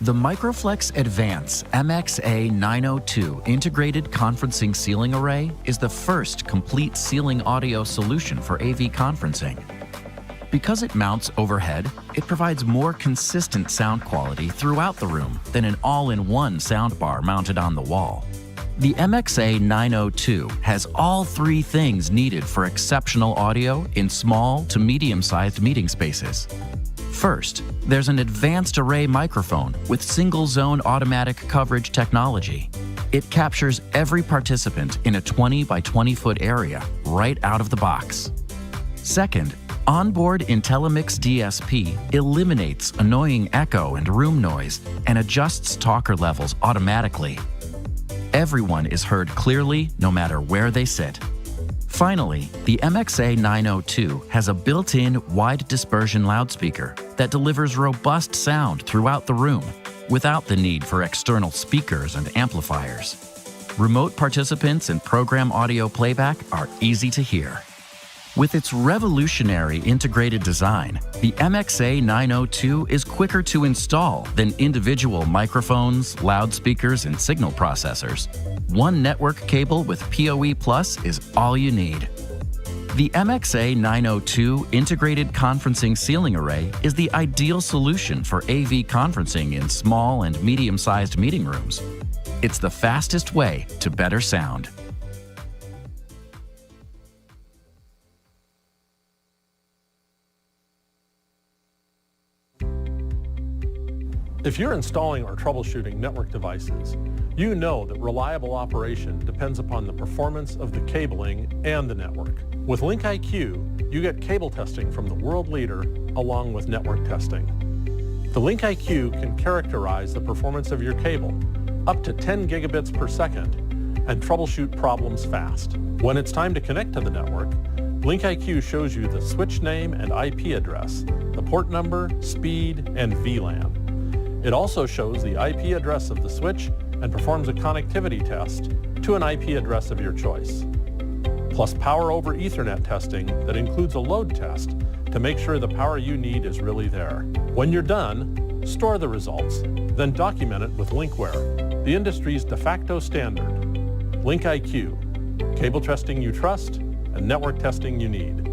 The Microflex Advance MXA902 integrated conferencing ceiling array is the first complete ceiling audio solution for AV conferencing. Because it mounts overhead, it provides more consistent sound quality throughout the room than an all-in-one soundbar mounted on the wall. The MXA902 has all three things needed for exceptional audio in small to medium-sized meeting spaces. First, there's an advanced array microphone with single-zone automatic coverage technology. It captures every participant in a 20 by 20 foot area right out of the box. Second, onboard IntelliMix DSP eliminates annoying echo and room noise and adjusts talker levels automatically. Everyone is heard clearly no matter where they sit. Finally, the MXA902 has a built-in wide dispersion loudspeaker that delivers robust sound throughout the room without the need for external speakers and amplifiers. Remote participants and program audio playback are easy to hear. With its revolutionary integrated design, the MXA902 is quicker to install than individual microphones, loudspeakers, and signal processors. One network cable with PoE Plus is all you need. The MXA902 integrated conferencing ceiling array is the ideal solution for AV conferencing in small and medium-sized meeting rooms. It's the fastest way to better sound. If you're installing or troubleshooting network devices, you know that reliable operation depends upon the performance of the cabling and the network. With LinkIQ, you get cable testing from the world leader along with network testing. The LinkIQ can characterize the performance of your cable up to 10 gigabits per second and troubleshoot problems fast. When it's time to connect to the network, LinkIQ shows you the switch name and IP address, the port number, speed, and VLAN. It also shows the IP address of the switch and performs a connectivity test to an IP address of your choice. Plus power over Ethernet testing that includes a load test to make sure the power you need is really there. When you're done, store the results, then document it with Linkware, the industry's de facto standard. LinkIQ, cable testing you trust and network testing you need.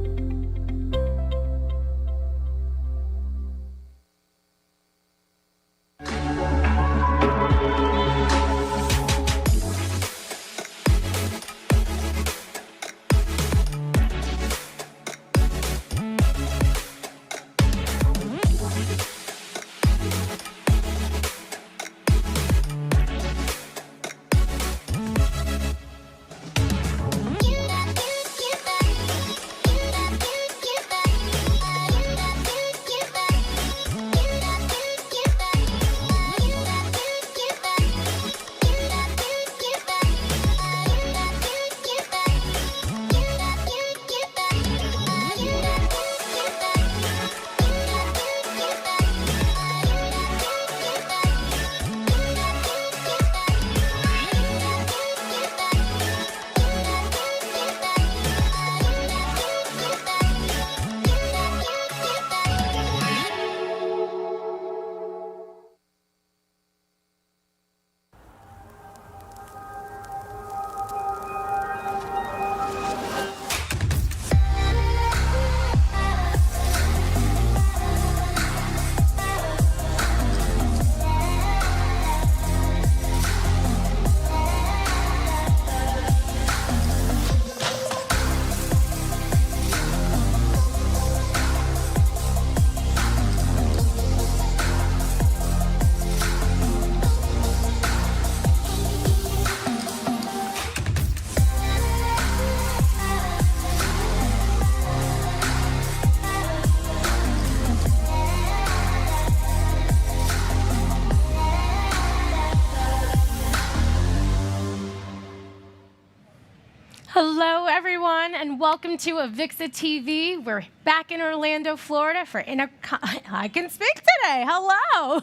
Hello, everyone, and welcome to AVIXA TV. We're back in Orlando, Florida for I can speak today. Hello.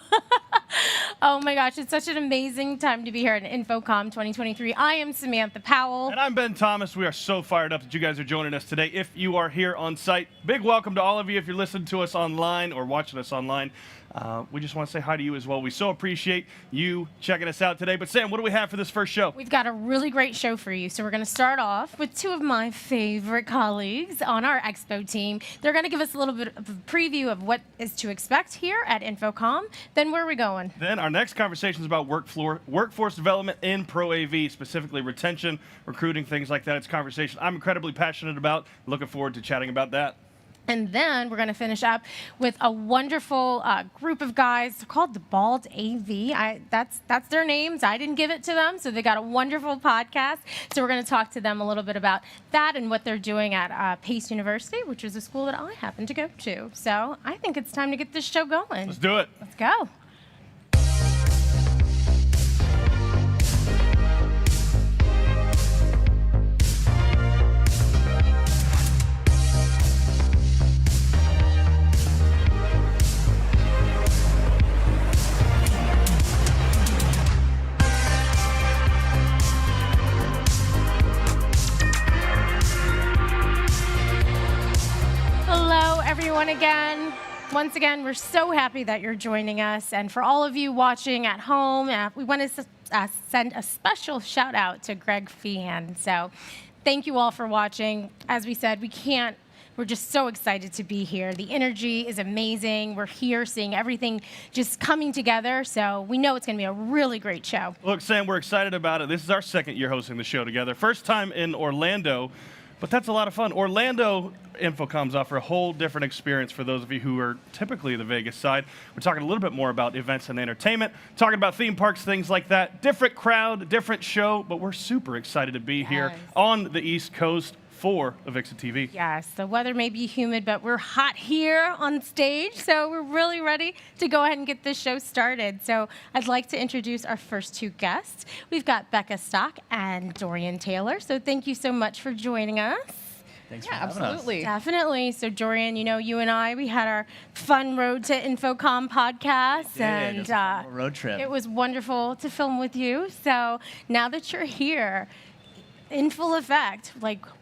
Oh my gosh, it's such an amazing time to be here at InfoComm 2023. I am Samantha Powell. And I'm Ben Thomas. We are so fired up that you guys are joining us today. If you are here on site, big welcome to all of you. If you're listening to us online or watching us online, we just want to say hi to you as well. We so appreciate you checking us out today. But Sam, what do we have for this first show? We've got a really great show for you. So we're going to start off with two of my favorite colleagues on our expo team. They're going to give us a little bit of a preview of what is to expect here at InfoComm. Then where are we going? Then our next conversation is about workforce development in Pro AV, specifically retention, recruiting, things like that. It's a conversation I'm incredibly passionate about. Looking forward to chatting about that. And then we're going to finish up with a wonderful group of guys called the Bald AV. That's their names. I didn't give it to them, so they got a wonderful podcast. So we're going to talk to them a little bit about that and what they're doing at Pace University, which is a school that I happen to go to. So I think it's time to get this show going. Let's do it. Let's go. Once again, we're so happy that you're joining us. And for all of you watching at home, we want to send a special shout out to Greg Feehan. So thank you all for watching. As we said, we're just so excited to be here. The energy is amazing. We're here seeing everything just coming together. So we know it's going to be a really great show. Look, Sam, we're excited about it. This is our second year hosting the show together. First time in Orlando. But that's a lot of fun. Orlando InfoComms offer a whole different experience for those of you who are typically the Vegas side. We're talking a little bit more about events and entertainment, talking about theme parks, things like that. Different crowd, different show, but we're super excited to be here on the East Coast for AVIXA TV. Yes, the weather may be humid, but we're hot here on stage, so we're really ready to go ahead and get this show started. So I'd like to introduce our first two guests. We've got Becca Stach and Dorian Taylor. So thank you so much for joining us. Thanks for having us. Definitely. So Dorian, you and I, we had our fun Road to InfoComm podcast, and it was a road trip. It was wonderful to film with you. So now that you're here, in full effect,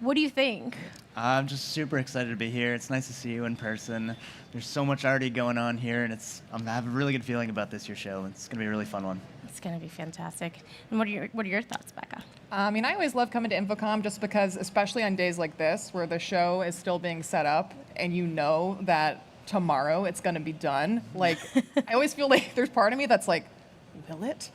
what do you think? I'm just super excited to be here. It's nice to see you in person. There's so much already going on here, and I have a really good feeling about this year's show. It's going to be a really fun one. It's going to be fantastic. And what are your thoughts, Becca? I always love coming to InfoComm just because, especially on days like this, where the show is still being set up, and you know that tomorrow it's going to be done. I always feel like there's part of me that's like, will it?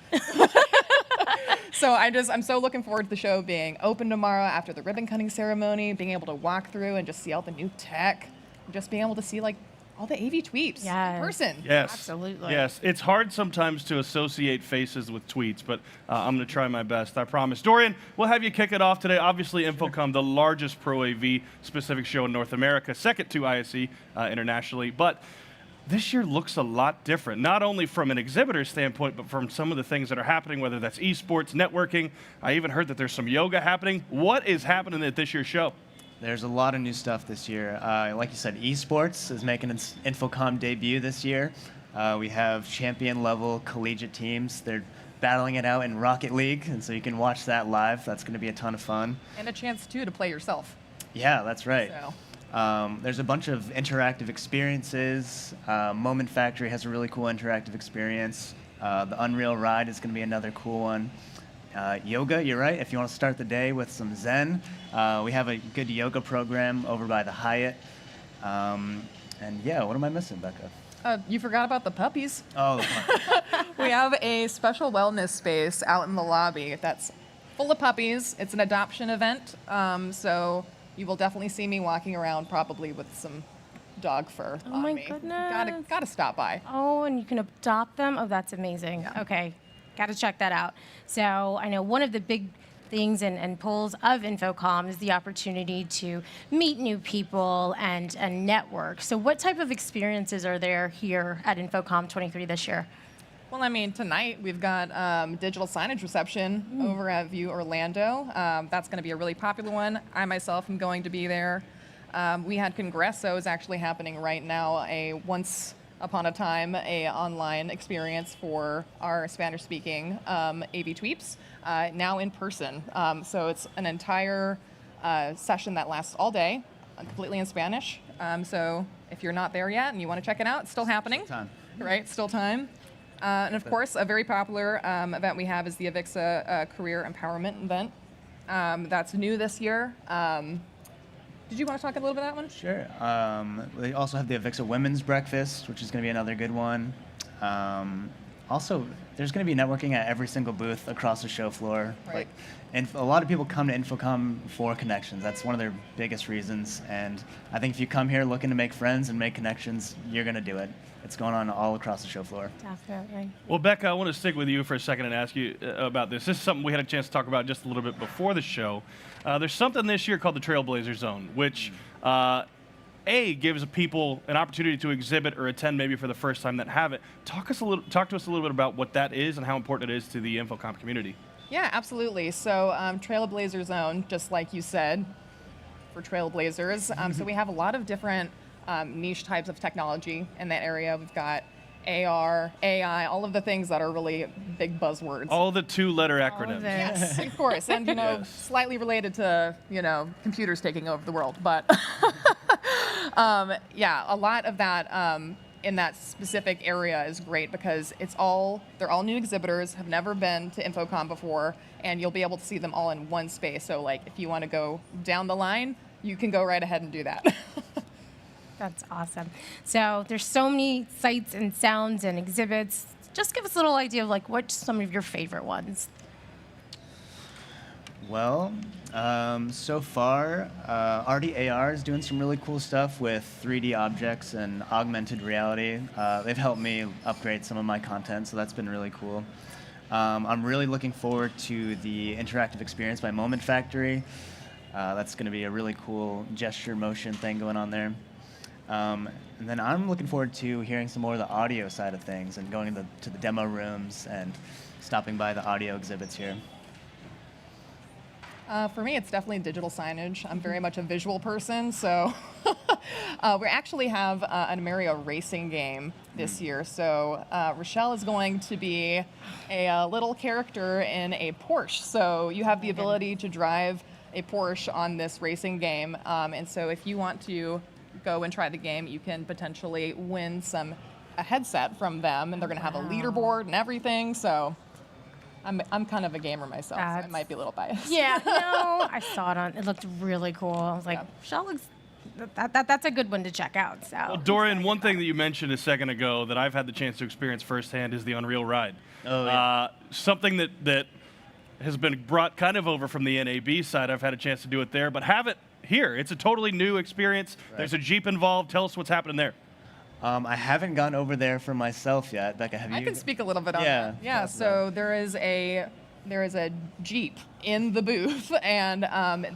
So I'm so looking forward to the show being open tomorrow after the ribbon cutting ceremony, being able to walk through and just see all the new tech, and just being able to see all the AV tweets in person. Yes, absolutely. Yes, it's hard sometimes to associate faces with tweets, but I'm going to try my best, I promise. Dorian, we'll have you kick it off today. Obviously, InfoComm, the largest Pro AV specific show in North America, second to ISE internationally, but this year looks a lot different, not only from an exhibitor standpoint, but from some of the things that are happening, whether that's esports, networking. I even heard that there's some yoga happening. What is happening at this year's show? There's a lot of new stuff this year. Like you said, esports is making its InfoComm debut this year. We have champion-level collegiate teams. They're battling it out in Rocket League, and so you can watch that live. That's going to be a ton of fun. And a chance, too, to play yourself. Yeah, that's right. So. There's a bunch of interactive experiences. Moment Factory has a really cool interactive experience. The Unreal Ride is going to be another cool one. Yoga, you're right. If you want to start the day with some Zen, we have a good yoga program over by the Hyatt. And yeah, what am I missing, Becca? You forgot about the puppies. Oh, the puppies. We have a special wellness space out in the lobby that's full of puppies. It's an adoption event, so you will definitely see me walking around probably with some dog fur on me. Oh my goodness. Gotta stop by. Oh, and you can adopt them? Oh, that's amazing. Yeah. Okay, gotta check that out. So I know one of the big things and pulls of InfoComm is the opportunity to meet new people and network. So what type of experiences are there here at InfoComm 23 this year? Well, tonight we've got digital signage reception over at View Orlando. That's going to be a really popular one. I myself am going to be there. We had Congresso is actually happening right now, a once upon a time, a online experience for our Spanish-speaking AV tweeps, now in person. So it's an entire session that lasts all day, completely in Spanish. So if you're not there yet and you want to check it out, it's still happening. right? Still time. And of course, a very popular event we have is the AVIXA Career Empowerment event. That's new this year. Did you want to talk a little bit about that one? Sure. We also have the AVIXA Women's Breakfast, which is going to be another good one. Also, there's going to be networking at every single booth across the show floor. Right. And a lot of people come to InfoComm for connections. That's one of their biggest reasons. And I think if you come here looking to make friends and make connections, you're going to do it. It's going on all across the show floor. Definitely. Well, Becca, I want to stick with you for a second and ask you about this. This is something we had a chance to talk about just a little bit before the show. There's something this year called the Trailblazer Zone, which gives people an opportunity to exhibit or attend maybe for the first time that haven't. Talk to us a little bit about what that is and how important it is to the InfoComm community. Yeah, absolutely. So Trailblazer Zone, just like you said, for Trailblazers. So we have a lot of different niche types of technology in that area. We've got AR, AI, all of the things that are really big buzzwords. All the two-letter acronyms. Yes, of course, and Yes. slightly related to computers taking over the world, but yeah, a lot of that in that specific area is great because they're all new exhibitors, have never been to InfoComm before, and you'll be able to see them all in one space. So like if you want to go down the line, you can go right ahead and do that. That's awesome. So there's so many sights and sounds and exhibits. Just give us a little idea of like what's some of your favorite ones. Well, so far, RDAR is doing some really cool stuff with 3D objects and augmented reality. They've helped me upgrade some of my content, so that's been really cool. I'm really looking forward to the interactive experience by Moment Factory. That's going to be a really cool gesture motion thing going on there. And then I'm looking forward to hearing some more of the audio side of things and going to the demo rooms and stopping by the audio exhibits here. For me, it's definitely digital signage. I'm very much a visual person, so we actually have an Ameria racing game this year. So Rochelle is going to be a little character in a Porsche. So you have the ability to drive a Porsche on this racing game. And so if you want to go and try the game, you can potentially win a headset from them, and they're going to have a leaderboard and everything. So I'm kind of a gamer myself, so I might be a little biased. Yeah, no, I saw it it looked really cool. I was like, Michelle looks, that's a good one to check out. So. Well, Dorian, one thing that you mentioned a second ago that I've had the chance to experience firsthand is the Unreal Ride. Oh, yeah. Something that has been brought kind of over from the NAB side. I've had a chance to do it there, but have it here. It's a totally new experience. Right. There's a Jeep involved. Tell us what's happening there. I haven't gone over there for myself yet. Becca, have you? I can speak a little bit on that. Yeah, so there is a Jeep in the booth, and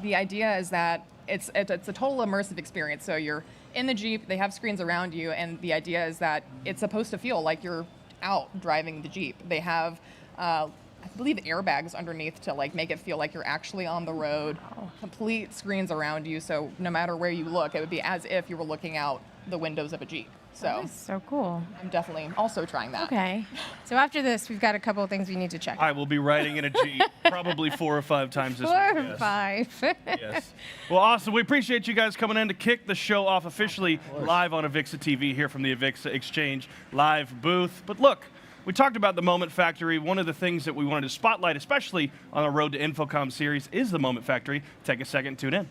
the idea is that it's a total immersive experience. So you're in the Jeep, they have screens around you, and the idea is that it's supposed to feel like you're out driving the Jeep. They have I believe airbags underneath to like make it feel like you're actually on the road. Complete screens around you, so no matter where you look, it would be as if you were looking out the windows of a Jeep. So that is so cool. I'm definitely also trying that. Okay. So after this, we've got a couple of things we need to check. I will be riding in a Jeep probably 4 or 5 times this week. 4 or yes. 5. Yes. Well, awesome. We appreciate you guys coming in to kick the show off officially live on AVIXA TV here from the AVIXA Exchange live booth. But look, we talked about the Moment Factory. One of the things that we wanted to spotlight, especially on our Road to InfoComm series, is the Moment Factory. Take a second, tune in.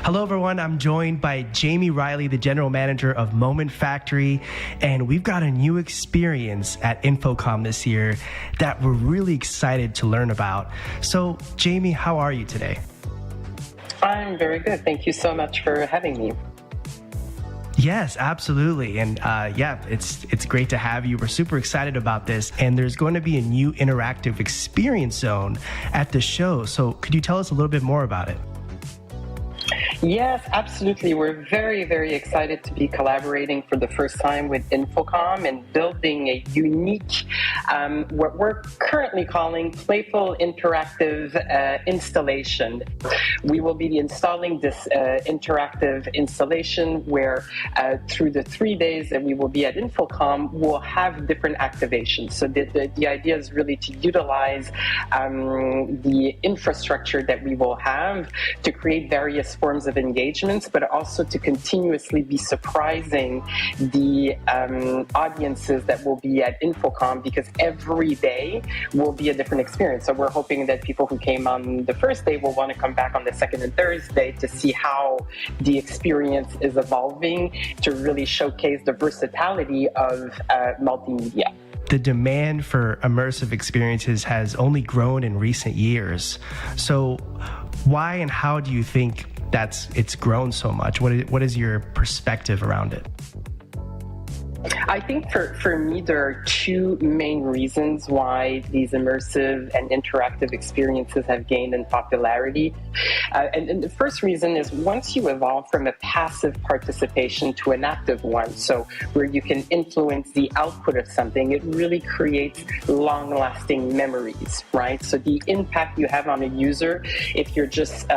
Hello, everyone. I'm joined by Jamie Riley, the general manager of Moment Factory, and we've got a new experience at InfoComm this year that we're really excited to learn about. So, Jamie, how are you today? I'm very good. Thank you so much for having me. Yes, absolutely. And yeah, it's great to have you. We're super excited about this. And there's going to be a new interactive experience zone at the show. So could you tell us a little bit more about it? Yes, absolutely. We're very, very excited to be collaborating for the first time with InfoComm and building a unique, what we're currently calling playful interactive installation. We will be installing this interactive installation where through the 3 days that we will be at InfoComm, we'll have different activations. So the idea is really to utilize the infrastructure that we will have to create various forms of engagements, but also to continuously be surprising the audiences that will be at InfoComm, because every day will be a different experience. So we're hoping that people who came on the first day will want to come back on the second and Thursday to see how the experience is evolving, to really showcase the versatility of multimedia. The demand for immersive experiences has only grown in recent years. So why and how do you think it's grown so much? What is your perspective around it? I think for me, there are two main reasons why these immersive and interactive experiences have gained in popularity. And the first reason is, once you evolve from a passive participation to an active one, so where you can influence the output of something, it really creates long-lasting memories, right? So the impact you have on a user, if you're just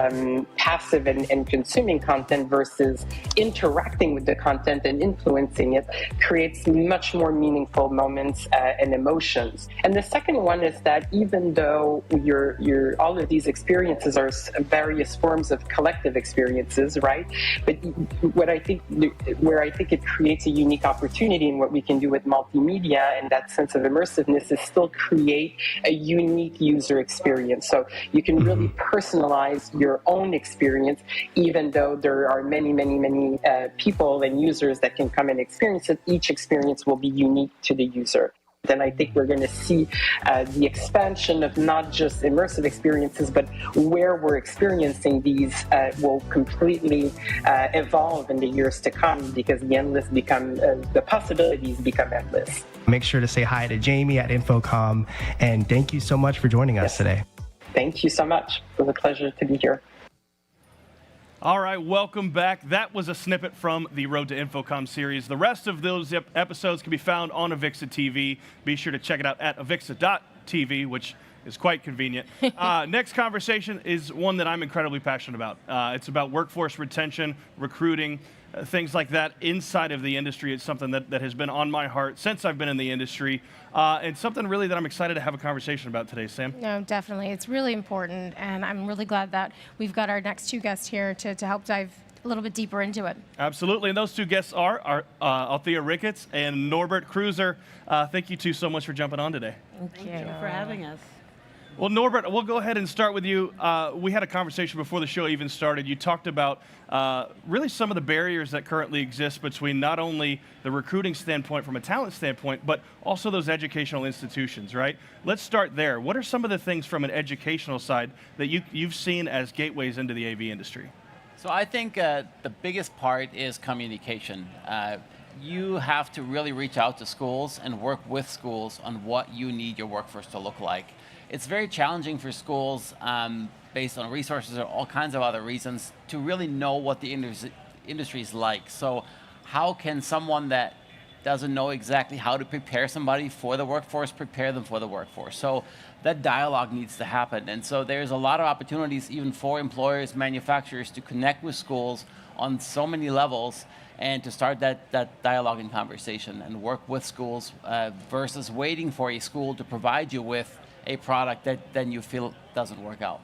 passive and consuming content versus interacting with the content and influencing it, creates much more meaningful moments and emotions. And the second one is that even though all of these experiences are various forms of collective experiences, right? But where I think it creates a unique opportunity in what we can do with multimedia and that sense of immersiveness is still create a unique user experience. So you can really personalize your own experience, even though there are many people and users that can come and experience it. Each experience will be unique to the user. Then I think we're going to see the expansion of not just immersive experiences, but where we're experiencing these will completely evolve in the years to come, because the possibilities become endless. Make sure to say hi to Jamie at InfoComm, and thank you so much for joining us today. Thank you so much. It was a pleasure to be here. All right, welcome back. That was a snippet from the Road to InfoComm series. The rest of those episodes can be found on AVIXA TV. Be sure to check it out at avixa.tv, which is quite convenient. Next conversation is one that I'm incredibly passionate about. It's about workforce retention, recruiting, things like that inside of the industry. It's something that has been on my heart since I've been in the industry, and something really that I'm excited to have a conversation about today, Sam. No, definitely. It's really important, and I'm really glad that we've got our next two guests here to help dive a little bit deeper into it. Absolutely, and those two guests are Althea Ricketts and Norbert Kreuzer. Thank you two so much for jumping on today. Thank you for having us. Well, Norbert, we'll go ahead and start with you. We had a conversation before the show even started. You talked about really some of the barriers that currently exist between not only the recruiting standpoint from a talent standpoint, but also those educational institutions, right? Let's start there. What are some of the things from an educational side that you've seen as gateways into the AV industry? So I think the biggest part is communication. You have to really reach out to schools and work with schools on what you need your workforce to look like. It's very challenging for schools, based on resources or all kinds of other reasons, to really know what the industry is like. So how can someone that doesn't know exactly how to prepare somebody for the workforce, prepare them for the workforce? So that dialogue needs to happen. And so there's a lot of opportunities even for employers, manufacturers to connect with schools on so many levels and to start that dialogue and conversation and work with schools versus waiting for a school to provide you with a product that then you feel doesn't work out.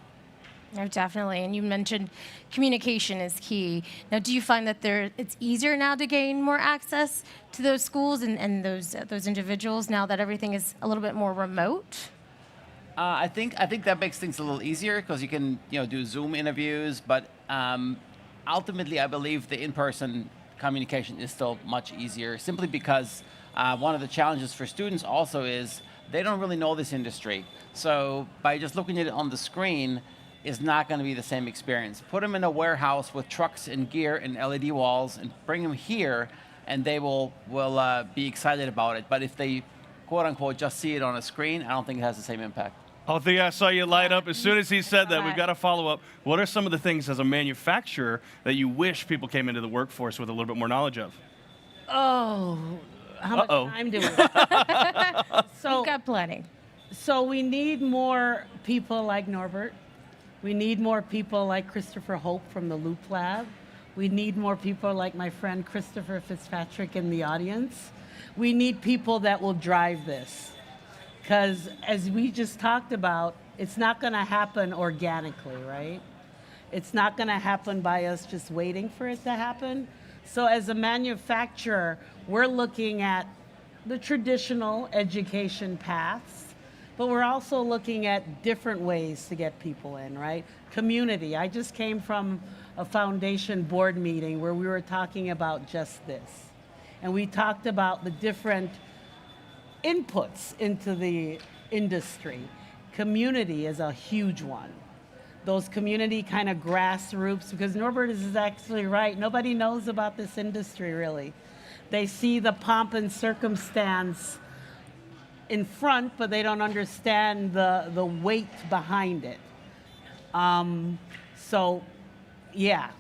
No, definitely. And you mentioned communication is key. Now, do you find that it's easier now to gain more access to those schools and those individuals now that everything is a little bit more remote? I think that makes things a little easier because you can do Zoom interviews, but ultimately I believe the in-person communication is still much easier, simply because one of the challenges for students also is they don't really know this industry. So by just looking at it on the screen is not going to be the same experience. Put them in a warehouse with trucks and gear and LED walls and bring them here and they will be excited about it. But if they, quote unquote, just see it on a screen, I don't think it has the same impact. Althea, I saw you light up. As soon as he said that, we've got to follow up. What are some of the things as a manufacturer that you wish people came into the workforce with a little bit more knowledge of? Oh, how much time do we have? We've got plenty. So we need more people like Norbert. We need more people like Christopher Hope from the Loop Lab. We need more people like my friend Christopher Fitzpatrick in the audience. We need people that will drive this. Because as we just talked about, it's not going to happen organically, right? It's not going to happen by us just waiting for it to happen. So as a manufacturer, we're looking at the traditional education paths, but we're also looking at different ways to get people in, right? Community. I just came from a foundation board meeting where we were talking about just this. And we talked about the different inputs into the industry. Community is a huge one. Those community kind of grassroots, because Norbert is actually right. Nobody knows about this industry, really. They see the pomp and circumstance in front, but they don't understand the weight behind it. So, yeah,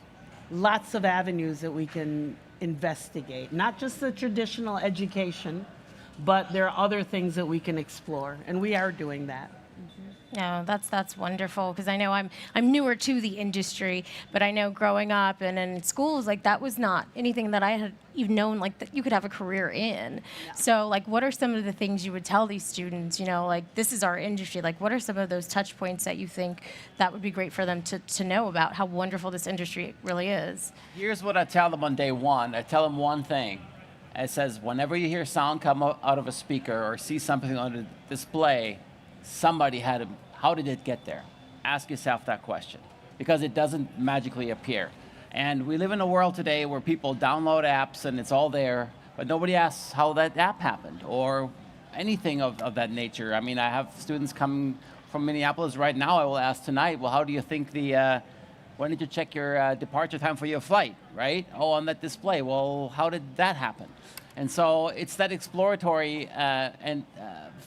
lots of avenues that we can investigate. Not just the traditional education, but there are other things that we can explore, and we are doing that. No, that's wonderful, because I know I'm newer to the industry, but I know growing up and in schools, like, that was not anything that I had even known, like, that you could have a career in. Yeah. So, like, what are some of the things you would tell these students, you know, like, this is our industry, like, what are some of those touch points that you think that would be great for them to know about how wonderful this industry really is? Here's what I tell them on day one. I tell them one thing. It says, whenever you hear sound come out of a speaker or see something on a display, somebody had to, how did it get there? Ask yourself that question, because it doesn't magically appear. And we live in a world today where people download apps and it's all there, but nobody asks how that app happened or anything of that nature. I mean, I have students coming from Minneapolis right now. I will ask tonight, well, how do you think when did you check your departure time for your flight, right? Oh, on that display. Well, how did that happen? And so it's that exploratory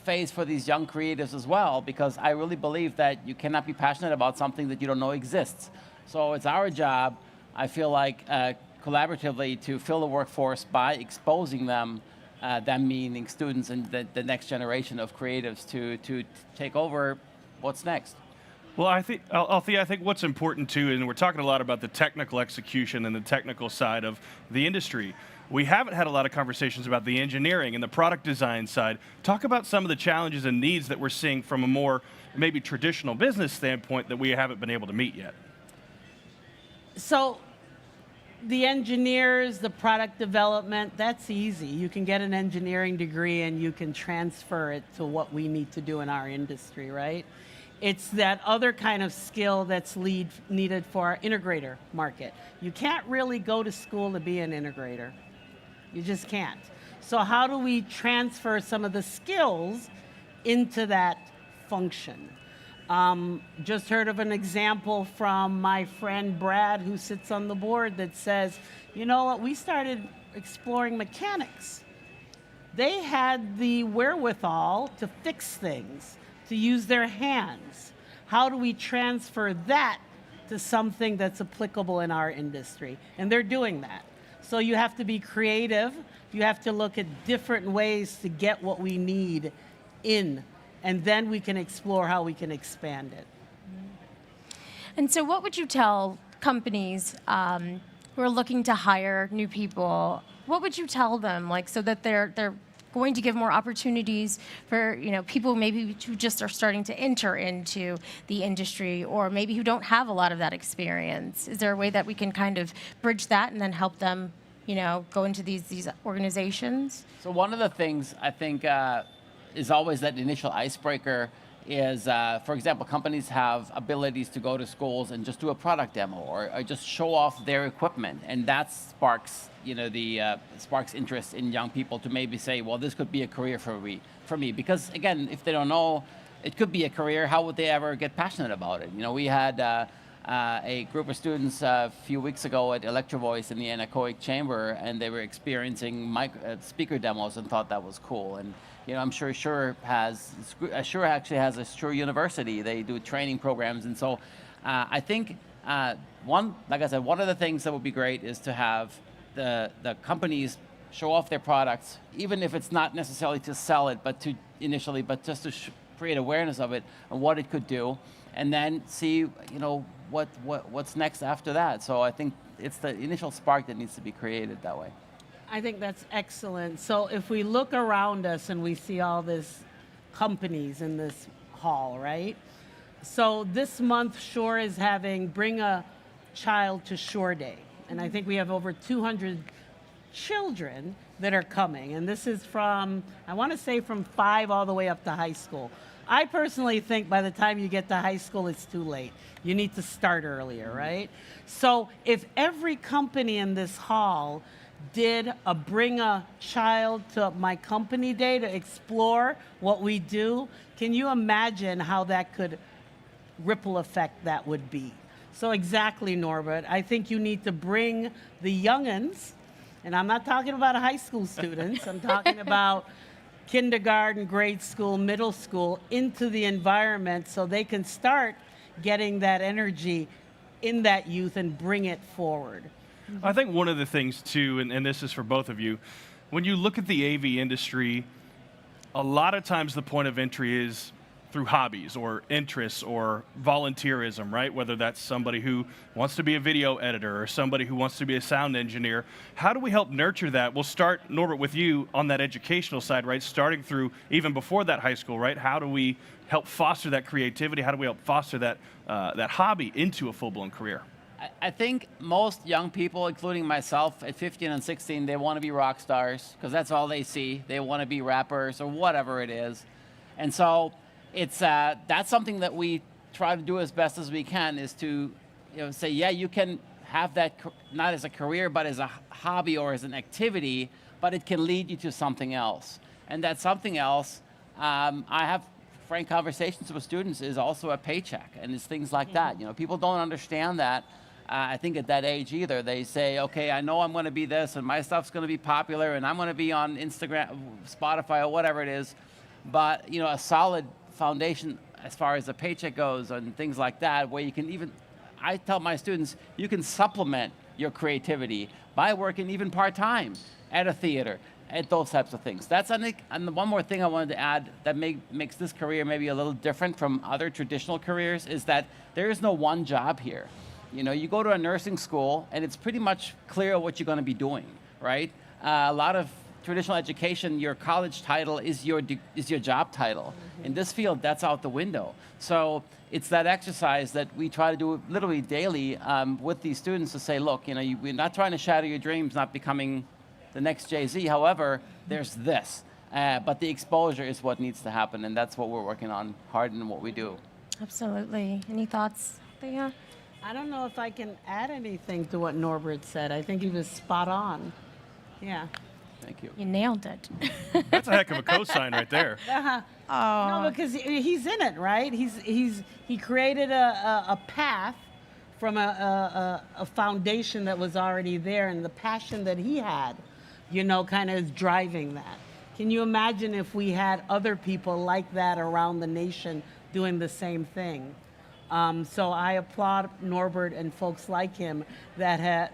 phase for these young creatives as well, because I really believe that you cannot be passionate about something that you don't know exists. So it's our job, I feel like, collaboratively to fill the workforce by exposing them, that meaning students and the next generation of creatives to take over what's next. Well, I think, Althea, I think what's important too, and we're talking a lot about the technical execution and the technical side of the industry. We haven't had a lot of conversations about the engineering and the product design side. Talk about some of the challenges and needs that we're seeing from a more maybe traditional business standpoint that we haven't been able to meet yet. So the engineers, the product development, that's easy. You can get an engineering degree and you can transfer it to what we need to do in our industry, right? It's that other kind of skill that's needed for our integrator market. You can't really go to school to be an integrator. You just can't. So how do we transfer some of the skills into that function? Just heard of an example from my friend Brad, who sits on the board, that says, you know what, we started exploring mechanics. They had the wherewithal to fix things, to use their hands. How do we transfer that to something that's applicable in our industry? And they're doing that. So you have to be creative. You have to look at different ways to get what we need in, and then we can explore how we can expand it. And so what would you tell companies who are looking to hire new people? What would you tell them, like, so that they're going to give more opportunities for, you know, people maybe who just are starting to enter into the industry, or maybe who don't have a lot of that experience? Is there a way that we can kind of bridge that and then help them, you know, go into these organizations? So one of the things I think is always that initial icebreaker is, for example, companies have abilities to go to schools and just do a product demo or just show off their equipment, and that sparks, you know, sparks interest in young people to maybe say, well, this could be a career for me. Because again, if they don't know, it could be a career. How would they ever get passionate about it? You know, we had a group of students a few weeks ago at Electrovoice in the anechoic chamber, and they were experiencing speaker demos and thought that was cool. And you know, I'm sure Shure actually has a Shure University. They do training programs, and so I think like I said, one of the things that would be great is to have the companies show off their products, even if it's not necessarily to sell it, but just to create awareness of it and what it could do, and then see, you know, what's next after that. So I think it's the initial spark that needs to be created that way. I think that's excellent. So if we look around us and we see all these companies in this hall, right? So this month, Shure is having Bring a child to Shure Day. And I think we have over 200 children that are coming. And this is from, I want to say from 5 all the way up to high school. I personally think by the time you get to high school, it's too late. You need to start earlier, right? So if every company in this hall did a bring a child to my company day to explore what we do, can you imagine how that could ripple effect that would be? So exactly, Norbert. I think you need to bring the youngins, and I'm not talking about high school students, I'm talking about kindergarten, grade school, middle school, into the environment so they can start getting that energy in that youth and bring it forward. I think one of the things too, and this is for both of you, when you look at the AV industry, a lot of times the point of entry is through hobbies or interests or volunteerism, right? Whether that's somebody who wants to be a video editor or somebody who wants to be a sound engineer. How do we help nurture that? We'll start, Norbert, with you on that educational side, right? Starting through even before that high school, right? How do we help foster that creativity? How do we help foster that, that hobby into a full-blown career? I think most young people, including myself, at 15 and 16, they want to be rock stars because that's all they see. They want to be rappers or whatever it is. And so it's that's something that we try to do as best as we can, is to say, yeah, you can have that not as a career but as a hobby or as an activity, but it can lead you to something else. And that something else, I have frank conversations with students, is also a paycheck, and it's things like that. People don't understand that. I think at that age either. They say, okay, I know I'm going to be this, and my stuff's going to be popular, and I'm going to be on Instagram, Spotify, or whatever it is. But a solid foundation as far as the paycheck goes and things like that, where you can even, I tell my students, you can supplement your creativity by working even part-time at a theater, at those types of things. That's, I think, and one more thing I wanted to add that makes this career maybe a little different from other traditional careers is that there is no one job here. You go to a nursing school and it's pretty much clear what you're going to be doing, right? A lot of traditional education, your college title is your job title. Mm-hmm. In this field, that's out the window. So it's that exercise that we try to do literally daily with these students to say, look, we're not trying to shatter your dreams, not becoming the next Jay-Z. However, there's this. But the exposure is what needs to happen, and that's what we're working on hard in what we do. Absolutely. Any thoughts, Althea? I don't know if I can add anything to what Norbert said. I think he was spot on. Yeah. Thank you. You nailed it. That's a heck of a cosign right there. No, because he's in it, right? He created a path from a foundation that was already there, and the passion that he had, kind of is driving that. Can you imagine if we had other people like that around the nation doing the same thing? So I applaud Norbert and folks like him that have.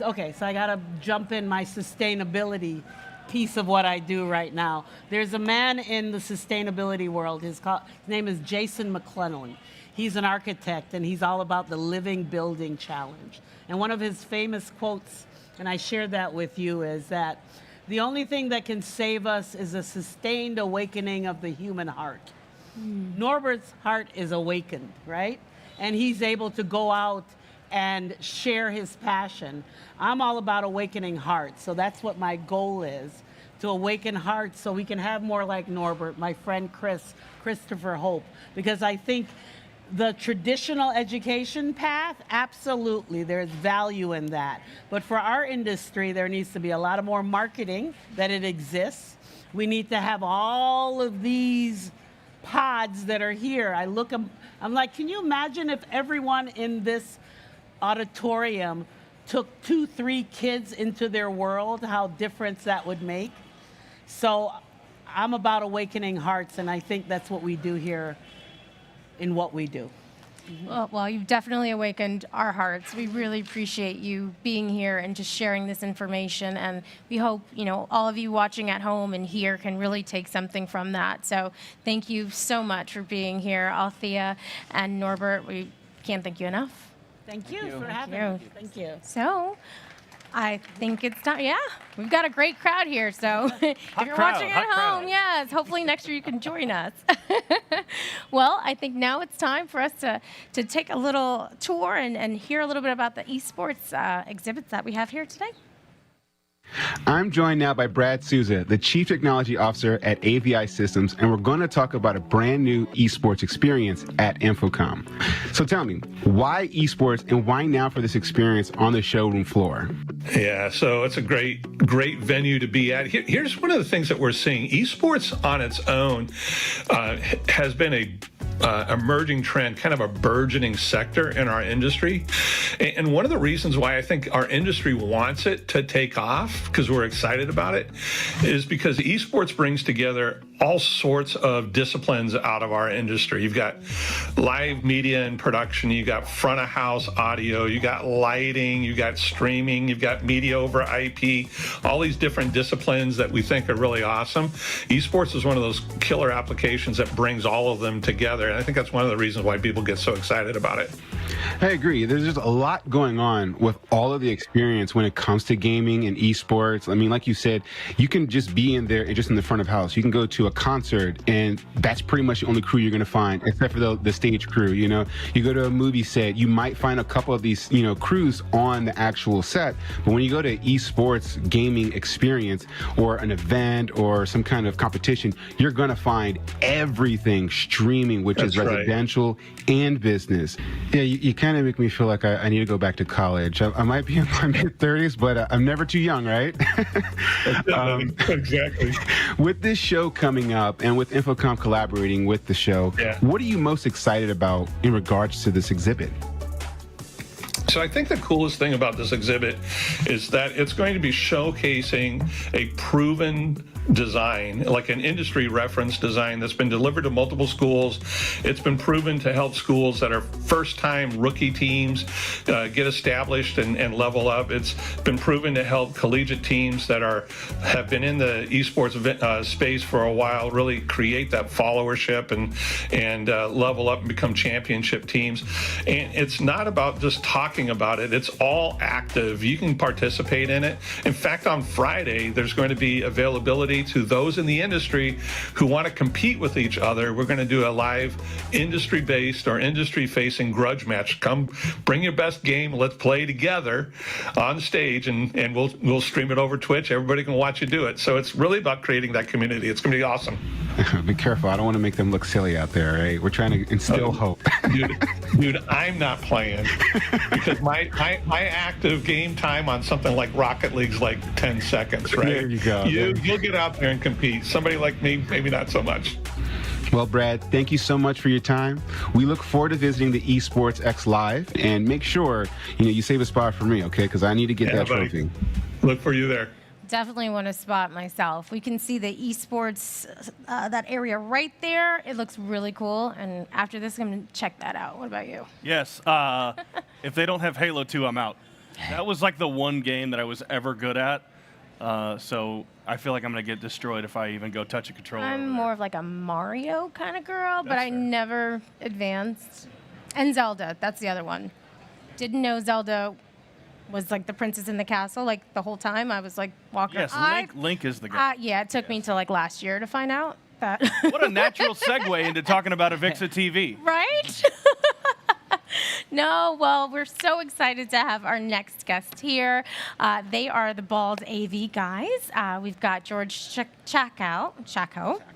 Okay, so I got to jump in my sustainability piece of what I do right now. There's a man in the sustainability world. His name is Jason McClellan. He's an architect, and he's all about the living building challenge. And one of his famous quotes, and I shared that with you, is that the only thing that can save us is a sustained awakening of the human heart. Norbert's heart is awakened, right? And he's able to go out and share his passion. I'm all about awakening hearts, so that's what my goal is, to awaken hearts so we can have more like Norbert, my friend Christopher Hope, because I think the traditional education path, absolutely, there's value in that. But for our industry, there needs to be a lot of more marketing, that it exists. We need to have all of these pods that are here. I'm like, can you imagine if everyone in this auditorium took 2-3 kids into their world, how difference that would make? So I'm about awakening hearts, and I think that's what we do here in what we do. Well, you've definitely awakened our hearts. We really appreciate you being here and just sharing this information. And we hope, all of you watching at home and here can really take something from that. So thank you so much for being here, Althea and Norbert. We can't thank you enough. Thank you for having me. Thank you. So I think it's time. Yeah, we've got a great crowd here. So if you're watching at home, yes, hopefully next year you can join us. Well, I think now it's time for us to take a little tour and hear a little bit about the esports exhibits that we have here today. I'm joined now by Brad Souza, the Chief Technology Officer at AVI Systems, and we're going to talk about a brand new esports experience at InfoComm. So tell me, why esports and why now for this experience on the showroom floor? Yeah, so it's a great venue to be at. Here's one of the things that we're seeing. Esports on its own has been a emerging trend, kind of a burgeoning sector in our industry. And one of the reasons why I think our industry wants it to take off, because we're excited about it, is because esports brings together all sorts of disciplines out of our industry. You've got live media and production, you got front of house audio, you got lighting, you got streaming, you've got media over IP, all these different disciplines that we think are really awesome. Esports is one of those killer applications that brings all of them together. And I think that's one of the reasons why people get so excited about it. I agree. There's just a lot going on with all of the experience when it comes to gaming and esports. I mean, like you said, you can just be in there and just in the front of house. You can go to a concert and that's pretty much the only crew you're going to find, except for the stage crew. You know, you go to a movie set, you might find a couple of these, crews on the actual set. But when you go to esports gaming experience or an event or some kind of competition, you're going to find everything streaming, which is residential and business. Yeah, you kind of make me feel like I need to go back to college. I might be in my mid-30s, but I'm never too young, right? Exactly. With this show coming up and with InfoComm collaborating with the show, what are you most excited about in regards to this exhibit? So I think the coolest thing about this exhibit is that it's going to be showcasing a proven design, like an industry reference design that's been delivered to multiple schools. It's been proven to help schools that are first-time rookie teams get established and level up. It's been proven to help collegiate teams that have been in the esports space for a while really create that followership and level up and become championship teams. And it's not about just talking about it. It's all active. You can participate in it. In fact, on Friday, there's going to be availability to those in the industry who want to compete with each other. We're going to do a live industry-based or industry-facing grudge match. Come, bring your best game. Let's play together on stage, and we'll stream it over Twitch. Everybody can watch you do it. So it's really about creating that community. It's going to be awesome. Be careful. I don't want to make them look silly out there, right? We're trying to instill hope. Dude, I'm not playing because my active game time on something like Rocket League's like 10 seconds, right? There you go. You'll get out there and compete. Somebody like me, maybe not so much. Well, Brad, thank you so much for your time. We look forward to visiting the Esports X Live, and make sure you save a spot for me, okay? Because I need to get that trophy. Look for you there. Definitely want to spot myself. We can see the esports, that area right there. It looks really cool. And after this, I'm going to check that out. What about you? Yes. If they don't have Halo 2, I'm out. That was like the one game that I was ever good at. So I feel like I'm going to get destroyed if I even go touch a controller. I'm more of like a Mario kind of girl, but I fair. never advanced. And Zelda, that's the other one. Didn't know Zelda was like the princess in the castle, like the whole time. I was like walking. Yes, Link is the guy. Yeah, it took me until like last year to find out that. What a natural segue into talking about AVIXA TV. Right? No, well, we're so excited to have our next guest here. They are the Bald AV guys. We've got George Chacko,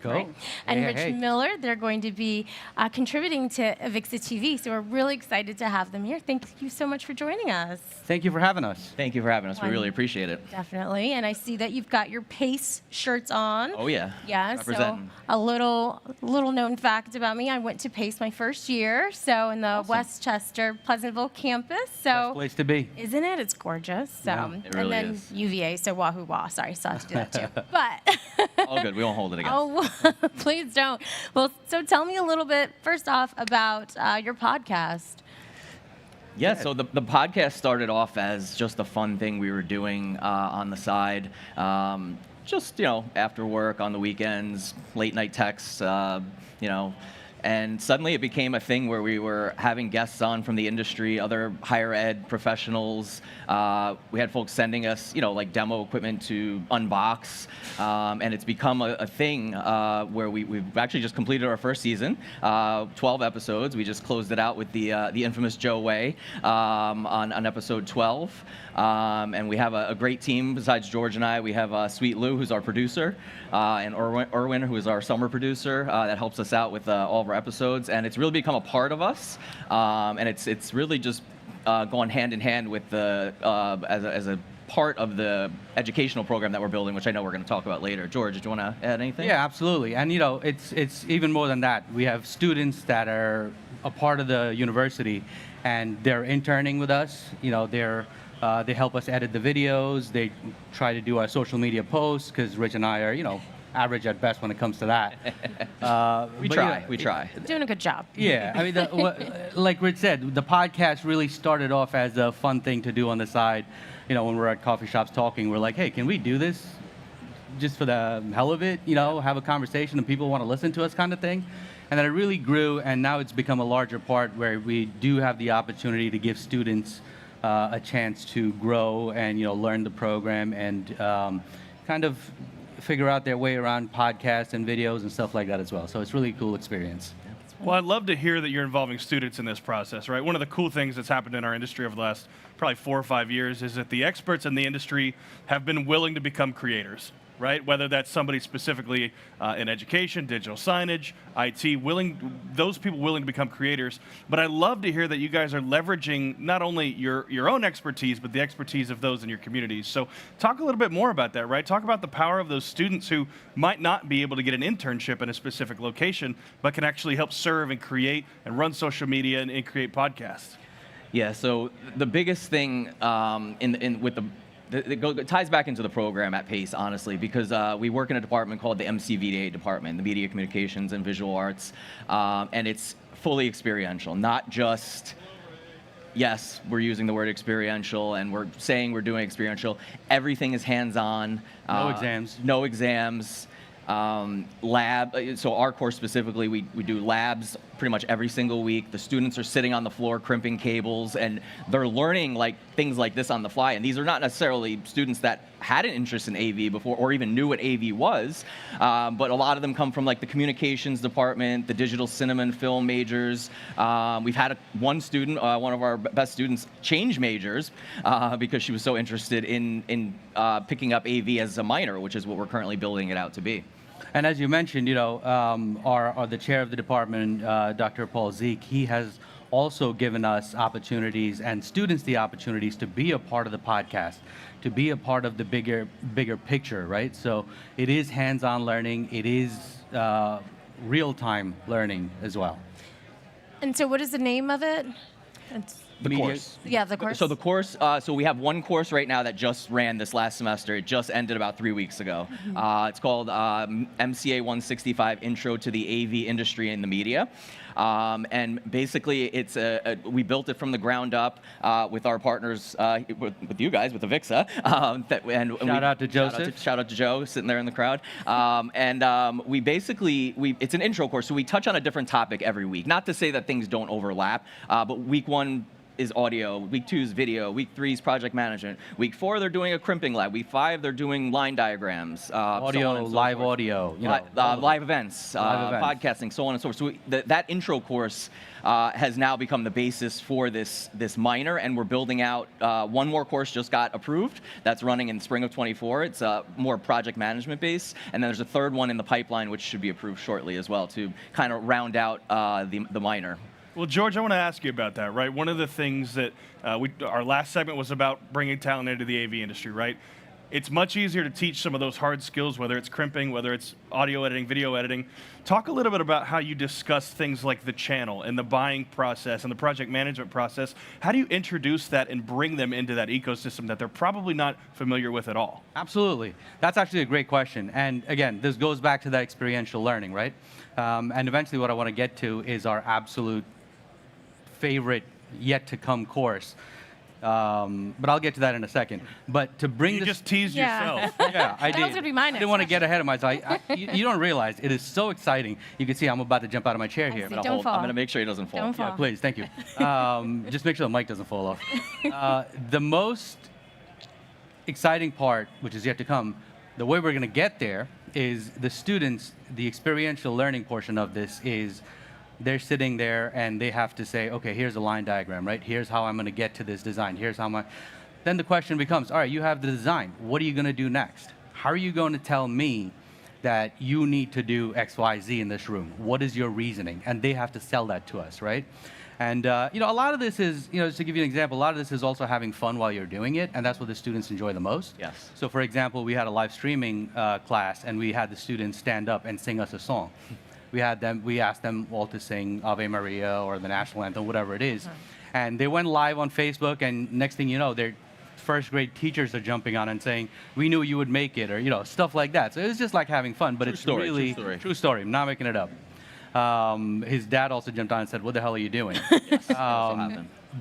right? And Rich Miller. They're going to be contributing to AVIXA TV, so we're really excited to have them here. Thank you so much for joining us. Thank you for having us. Thank you for having us. We really appreciate it. Definitely. And I see that you've got your Pace shirts on. Oh, yeah. Yeah, so a little known fact about me, I went to Pace my first year, so in the Westchester Pleasantville campus. So best place to be. Isn't it? It's gorgeous. So Yeah, it really and then is. UVA, so wahoo wah. Sorry, still have to do that too. But All good. We won't hold it against. oh, please don't. Well, so tell me a little bit first off about your podcast. Yeah, so the podcast started off as just a fun thing we were doing on the side. Just, after work, on the weekends, late night texts, And suddenly it became a thing where we were having guests on from the industry, other higher ed professionals. We had folks sending us, like demo equipment to unbox. And it's become a thing where we've actually just completed our first season, 12 episodes. We just closed it out with the infamous Joe Way on episode 12. And we have a great team besides George and I. We have Sweet Lou, who's our producer, and Erwin, who is our summer producer, that helps us out with all of our episodes. And it's really become a part of us. And it's really just gone hand in hand with as a part of the educational program that we're building, which I know we're going to talk about later. George, did you want to add anything? Yeah, absolutely. And it's even more than that. We have students that are a part of the university, and they're interning with us. They help us edit the videos. They try to do our social media posts, because Rich and I are, average at best when it comes to that. We try. Doing a good job. Yeah, I mean, like Rich said, the podcast really started off as a fun thing to do on the side. When we're at coffee shops talking, we're like, hey, can we do this just for the hell of it? Have a conversation and people want to listen to us, kind of thing. And then it really grew, and now it's become a larger part where we do have the opportunity to give students a chance to grow and learn the program and kind of figure out their way around podcasts and videos and stuff like that as well. So it's really a cool experience. Well, I'd love to hear that you're involving students in this process, right? One of the cool things that's happened in our industry over the last probably 4 or 5 years is that the experts in the industry have been willing to become creators, right? Whether that's somebody specifically in education, digital signage, IT, those people willing to become creators. But I love to hear that you guys are leveraging not only your own expertise, but the expertise of those in your communities. So talk a little bit more about that, right? Talk about the power of those students who might not be able to get an internship in a specific location, but can actually help serve and create and run social media and create podcasts. Yeah, so the biggest thing it ties back into the program at Pace, honestly, because we work in a department called the MCVDA department, the Media Communications and Visual Arts, and it's fully experiential, not just, yes, we're using the word experiential and we're saying we're doing experiential. Everything is hands-on. No exams. No exams. Lab, so our course specifically, we do labs pretty much every single week. The students are sitting on the floor crimping cables, and they're learning things like this on the fly. And these are not necessarily students that had an interest in AV before or even knew what AV was, but a lot of them come from the communications department, the digital cinema and film majors. We've had one student, one of our best students, change majors because she was so interested in picking up AV as a minor, which is what we're currently building it out to be. And as you mentioned, the chair of the department, Dr. Paul Zeke, he has also given us opportunities and students the opportunities to be a part of the podcast, to be a part of the bigger picture, right? So it is hands-on learning. It is real-time learning as well. And so what is the name of it? The course. Yeah, the course. So the course, so we have one course right now that just ran this last semester. It just ended about 3 weeks ago. It's called MCA 165 Intro to the AV Industry and the Media. And basically, we built it from the ground up with our partners, with you guys, with AVIXA. Shout out to Joseph. Shout out to Joe, sitting there in the crowd. We basically, it's an intro course, so we touch on a different topic every week. Not to say that things don't overlap, but week 1 is audio, week 2 is video, week 3 is project management, week 4 they're doing a crimping lab, week 5 they're doing line diagrams, audio, live audio, live events, podcasting, so on and so forth. So that intro course has now become the basis for this minor, and we're building out one more course just got approved that's running in spring of 24. It's more project management based, and then there's a third one in the pipeline which should be approved shortly as well to kind of round out the minor. Well, George, I want to ask you about that, right? One of the things that our last segment was about bringing talent into the AV industry, right? It's much easier to teach some of those hard skills, whether it's crimping, whether it's audio editing, video editing. Talk a little bit about how you discuss things like the channel and the buying process and the project management process. How do you introduce that and bring them into that ecosystem that they're probably not familiar with at all? Absolutely. That's actually a great question. And again, this goes back to that experiential learning, right? And eventually what I want to get to is our absolute favorite yet to come course. But I'll get to that in a second. But to bring You this, just teased yourself. yeah, I did. That was gonna be my I next didn't want to question. get ahead of myself. You don't realize it is so exciting. You can see I'm about to jump out of my chair here. see. Don't fall. I'm going to make sure he doesn't fall. Don't fall. Yeah, please, thank you. Just make sure the mic doesn't fall off. The most exciting part, which is yet to come, the way we're going to get there is the students, the experiential learning portion of this is they're sitting there and they have to say, okay, here's a line diagram, right? Here's how I'm going to get to this design. Here's how Then the question becomes, all right, you have the design. What are you going to do next? How are you going to tell me that you need to do X, Y, Z in this room? What is your reasoning? And they have to sell that to us, right? And a lot of this is, just to give you an example, a lot of this is also having fun while you're doing it, and that's what the students enjoy the most. Yes. So for example, we had a live streaming class, and we had the students stand up and sing us a song. We asked them all to sing Ave Maria or the national anthem, whatever it is. And they went live on Facebook, and next thing you know, their first grade teachers are jumping on and saying, we knew you would make it, or stuff like that. So it was just like having fun, but it's really true story. I'm not making it up. His dad also jumped on and said, what the hell are you doing?